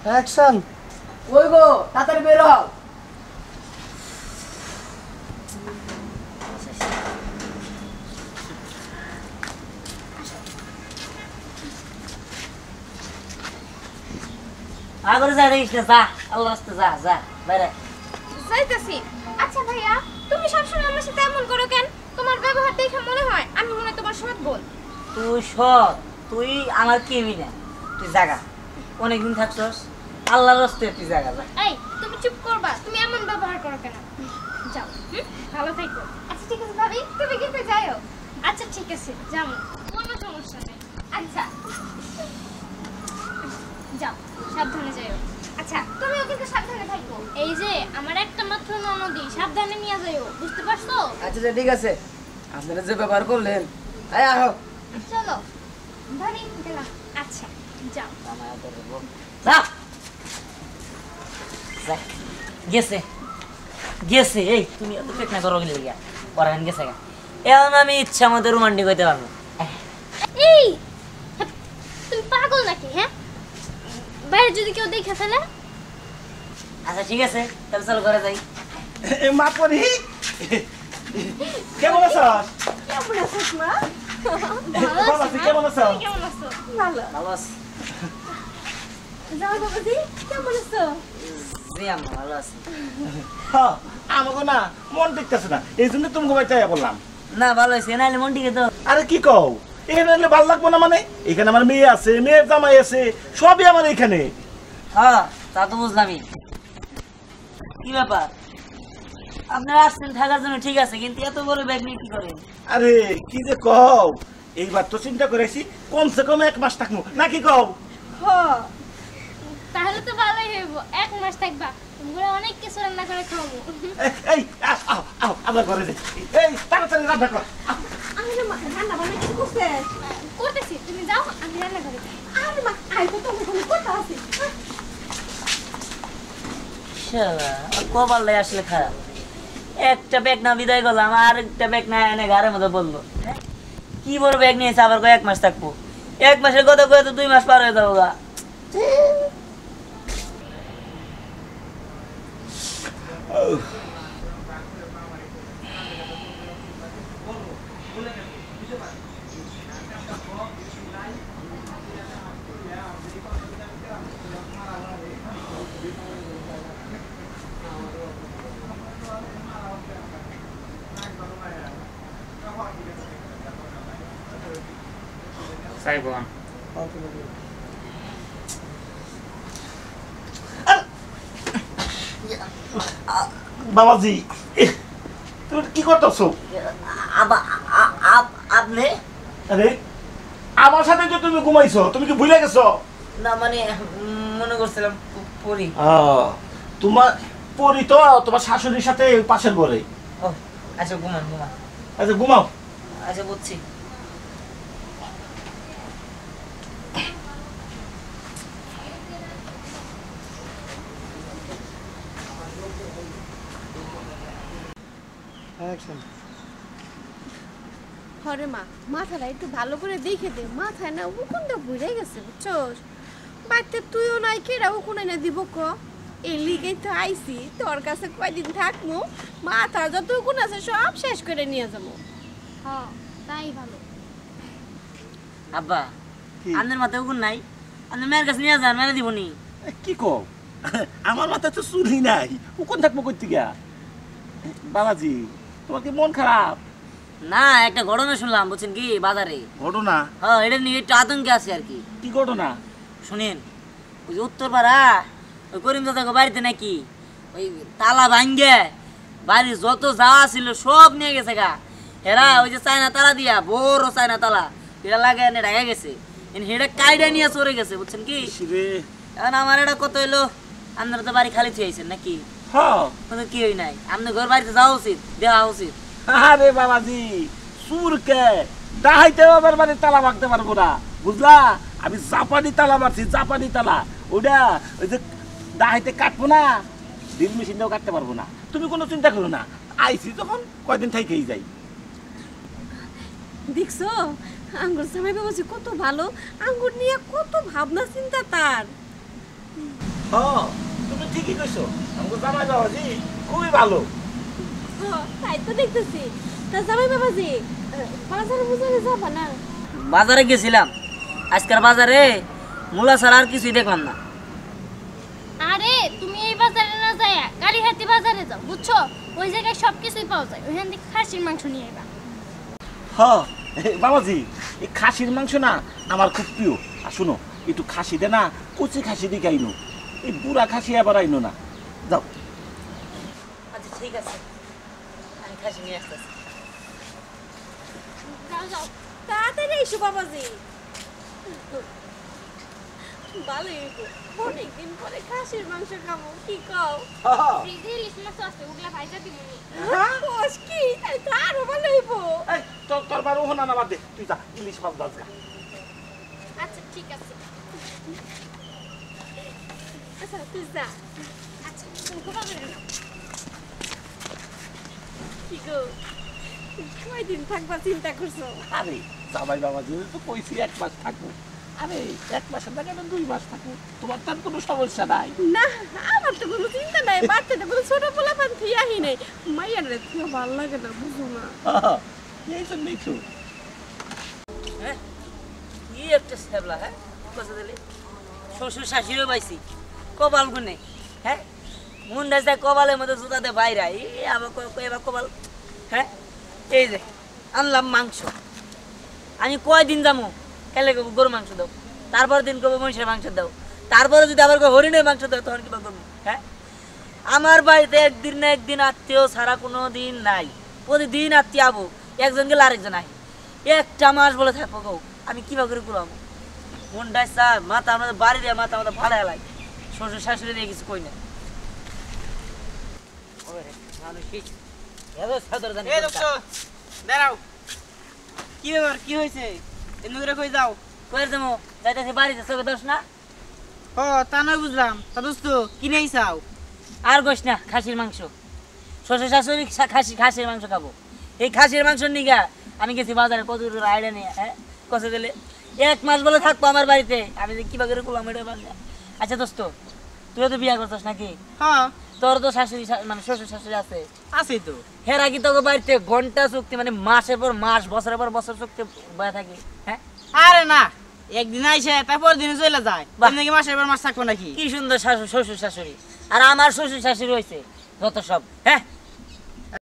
Action. কই গো তাড়াতাড়ি বের হও। আগরে যা রে যা আল্লাহ রাস্তা যা যা বাইরে যাইতাছি। আচ্ছা ভাইয়া, তুমি সবসময় আমার সাথে এমন করো কেন? তোমার ব্যবহার দেখে মনে হয় আমি মনে হয় তোমার সৎ বোন। তুই সৎ, তুই আমার কেউই না। তুই জাগা, অনেকদিন থাকছস, আল্লাহর রাস্তে তুই জাগা যা। এই তুমি চুপ করবা, তুমি এমন ব্যবহার করো কেন? যাও, ভালো থাকো। আচ্ছা ঠিক আছে ভাবি, তুমি কিন্তু যাও। আচ্ছা ঠিক আছে, যাও, কোনো সমস্যা নেই। আচ্ছা যাও, সাবধানে যাও। আচ্ছা তুমিও কিন্তু সাবধানে থাকো। এই যে আমার একটা মাত্র ননদি, সাবধানে নিয়ে যাও, বুঝতে পারছো? আচ্ছা ঠিক আছে, আপনারা যে ব্যবহার করলেন, এই আহো। চলো ভাবি, গেলাম। আচ্ছা যাও। যা যা গেছে গেছে। এই তুমি এত পেট না করো গেলে গিয়া পরান গেছে গা। এখন আমি ইচ্ছা মতো রোমান্টিক হইতে পারবো। এই তুমি পাগল নাকি? হ্যাঁ, বাইরে যদি কেউ দেখে ফেলে? আচ্ছা ঠিক আছে, তাহলে চল ঘরে যাই। মা পরি কেমন আছস? কেমন আছিস মা? ভালো আছি। কেমন আছো? কেমন আছো? ভালো। ভালো আছি। যাও বাবাজি, কেমন আছো? জি আম্মা ভালো আছি। হ্যাঁ, আমাকে না মন টিকতেছে না, এই জন্য তুমি ঘুমাইতে বললাম। না ভালো হয়েছে, নাহলে মন টিকে তো। আরে কি কও, এখানে এলে ভালো লাগবো না? মানে এখানে আমার মেয়ে আছে, মেয়ের জামাই আছে, সবই আমার এখানে। হ্যাঁ তা তো বুঝলামই। কি ব্যাপার, আপনারা আসছেন থাকার জন্য ঠিক আছে, কিন্তু এত বড় ব্যাগ নিয়ে কি করেন? আরে কি যে কও, এইবার তো চিন্তা করেছি কমসে কম 1 মাস থাকবো, নাকি কও? তাহলে তো ভালোই হইব, 1 মাস থাকবা। তোমরা অনেক কিছু রান্না করে খাওয়াবো। এই আও আও আমার ঘরে যাই। এই তাড়াতাড়ি রান্না কর। আমি না রান্না বান্না কি করতেছি, তুমি যাও, আমি রান্না করে দিই। আরে মা, আইতো তো আমি কথা আছে। শালা কপাল লাই আসলে খারাপ। একটা ব্যাগ না বিদায় করলাম, আর একটা ব্যাগ না এনে ঘরের মধ্যে বললো। কি বড় ব্যাগ নিয়েছে, আবার 1 মাস থাকবো। 1 মাসের কথা কয়ে তো 2 মাস পার হয়ে যাবো গা। বাবাজি তুমি কি করতেছো? আপনি? আরে আমার সাথে যে তুমি ঘুমাইছো, তুমি কি ভুলে গেছো? না মানে মনে করছিলাম পরি। তোমার পরি তো তোমার শাশুড়ির সাথে পাশের ঘরে। ও আচ্ছা, ঘুমান ঘুমান। আচ্ছা ঘুমাও। আচ্ছা বুঝছি। হরে মা, মাথাটা একটু ভালো করে দেখে দে, মাথায় না উকুনটা বুঝে গেছে, বুঝছস? বাড়িতে তুইও নাই, কেরা উকুন এনে দিব ক? এই লিগেই তো আইসি, তোর কাছে কয়দিন থাকবো, মাথা যত উকুন আছে সব শেষ করে নিয়ে যাবো। হ্যাঁ তাই ভালো। আব্বা আপনার মাথায় উকুন নাই, আপনি মেয়ের কাছে নিয়ে যান, মেরে দিবনি। কি কও, আমার মাথায় তো চুলই নাই, উকুন থাকবো কই থেকে? বাবাজি তোমার কি মন খারাপ? না, একটা ঘটনা শুনলাম, বুঝছেন কি, বাজারে। ঘটনা? হ্যাঁ, এটা নিয়ে একটু আতঙ্কে আছে আর কি। কি ঘটনা? শুনেন, ওই যে উত্তরপাড়া ওই করিম দাদাকে বাড়িতে নাকি ওই তালা ভাঙ্গে বাড়ির যত যাওয়া ছিল সব নিয়ে গেছে গা। এরা ওই যে চায়না তালা দিয়া, বড় চায়না তালা, এটা লাগে এনে ঢাকা গেছে, হেটা কাইডা নিয়ে চড়ে গেছে, বুঝছেন কি। এখন আমার এটা কত হইলো, আপনারা তো বাড়ি খালি থুয়েছেন নাকি? হ্যাঁ, কি হই নাই, আপনার ঘর বাড়িতে যাওয়া উচিত, দেওয়া উচিত। আরে বাবাজি, সুরকে ডাহাইতে আমার বাড়ি তালা ভাঙতে পারবো না, বুঝলা? আমি জাপানি তালা মারছি, জাপানি তালা। ওটা ওই যে ডাহাইতে কাটবো না, ড্রিল মেশিনটাও কাটতে পারবো না। তুমি কোনো চিন্তা করো না, আইসি যখন কয়দিন থেকেই যাই। দেখছো আঙ্গুর জামাই বাবাজি কত ভালো, আঙ্গুর নিয়ে কত ভাবনা চিন্তা তার। হ্যাঁ তুমি ঠিকই কইছো আমাকে জামাই বাবাজি খুবই ভালো। তাই তো দেখতেছি। তা জামাই বাবাজি বাজারে বুঝারে যাবা না? বাজারে গেছিলাম, আজকের বাজারে মূলা ছাড়া আর কিছুই দেখলাম না। আরে তুমি এই বাজারে না যায় গাড়িহাটি বাজারে যাও, বুঝছো? ওই জায়গায় সবকিছুই পাওয়া যায়, ওইখান থেকে খাসির মাংস নিয়ে আইবা। হ্যাঁ বাবাজি এই খাসির মাংস না আমার খুব প্রিয়। আর শুনো একটু খাসি দে না, কচি খাসি দিকে আইনো, এই বুড়া খাসি আবার আইনো না। যাও। আচ্ছা ঠিক আছে, আমি খাসি নিয়ে আসতেছি। যাও যাও। তাড়াতাড়ি এসো বাবাজি। ভালোই হইবো, অনেকদিন পরে খাসির মাংস খাবো। কি কও? ফ্রিজে ইলিশ মাছ আছে, ওগুলা ভাইজা দিবনি। কোষ কি? তাই তো আরো ভালো হইবো। এই তোর বার ওহনা না বাদ দে, তুই যা ইলিশ মাছ দাস গা। আচ্ছা ঠিক আছে। আচ্ছা তুই যা। আচ্ছা তুমি কোথা করে নাও। কি গো, কয়দিন থাকবা চিন্তা করছো? আরে জামাই বাবাজি তো কইছি 1 মাস থাকবো। আরে 1 মাসের জায়গায় 2 মাস থাকবো, তোমার তার কোনো সমস্যা নাই। না আমার তো কোনো চিন্তা নাই, বাড়তে তো কোনো ছোট পোলাপান থিয়াহি নেই। মাইয়ার রে থিয়া ভাল লাগে না, বুঝো না? এই জন্যই তো। হ্যাঁ কি একটা সেবলা, হ্যাঁ কথা দিলে শ্বশুর শাশুড়িও পাইছি কপাল গুনে। হ্যাঁ মুন্ডা যায় কপালের মধ্যে জুতাতে বাইরা, এই আবার এবার কপাল। হ্যাঁ এই যে আনলাম মাংস, আমি কয়দিন যাবো খেলে কব গরু মাংস দাও, তারপর দিন কব মহিষের মাংস দাও, তারপরে যদি আবার হরিণের মাংস দাও তখন কিবা করবো। হ্যাঁ আমার বাড়িতে একদিন না একদিন আত্মীয় ছাড়া কোনো দিন নাই, প্রতিদিন আত্মীয় আবো, একজন গেলে আরেকজন আই, 1টা মাস বলে থাকবো গো, আমি কিবা করে কুলাবো? মনটাই স্যার মাথা আমাদের বাড়ি দিয়ে মাথা আমাদের ভাড়া এলাই, শ্বশুর শাশুড়ি দিয়ে কিছু কই না। দাঁড়াও, কি ব্যাপার, কি হয়েছে? এমনি করে কই যাও? কই যাবো? যাইতেছি বাড়িতে, চোখে দোষ না? ও তা নয় বুঝলাম, তা দোস্ত কি নেই চাও? আর গোস না, খাসির মাংস। শ্বশুর শাশুড়ি খাসির মাংস খাবো। এই খাসির মাংস নিগা আমি গেছি বাজারে কত আইডিয়া নিয়ে। হ্যাঁ কত দিলে 1 মাস বলে থাকবো আমার বাড়িতে, আমি যে কিবা করে করলাম এটা বাজে। আচ্ছা দোস্ত তুইও তো বিয়া করছিস নাকি? হ্যাঁ তোর তো শাশুড়ি মানে শ্বশুর শাশুড়ি আছে? আছেই তো। হেরা কি তোকে বাড়িতে ঘন্টা চুক্তি মানে মাসের পর মাস বছরের পর বছর চুক্তি বয়ে থাকে? হ্যাঁ আরে না, একদিন আইসে তারপর দিনে চলে যায়, বাহ। নাকি মাসের পর মাস থাকবো নাকি? কি সুন্দর শ্বশুর শাশুড়ি, আর আমার শ্বশুর শাশুড়ি হয়েছে যত সব। হ্যাঁ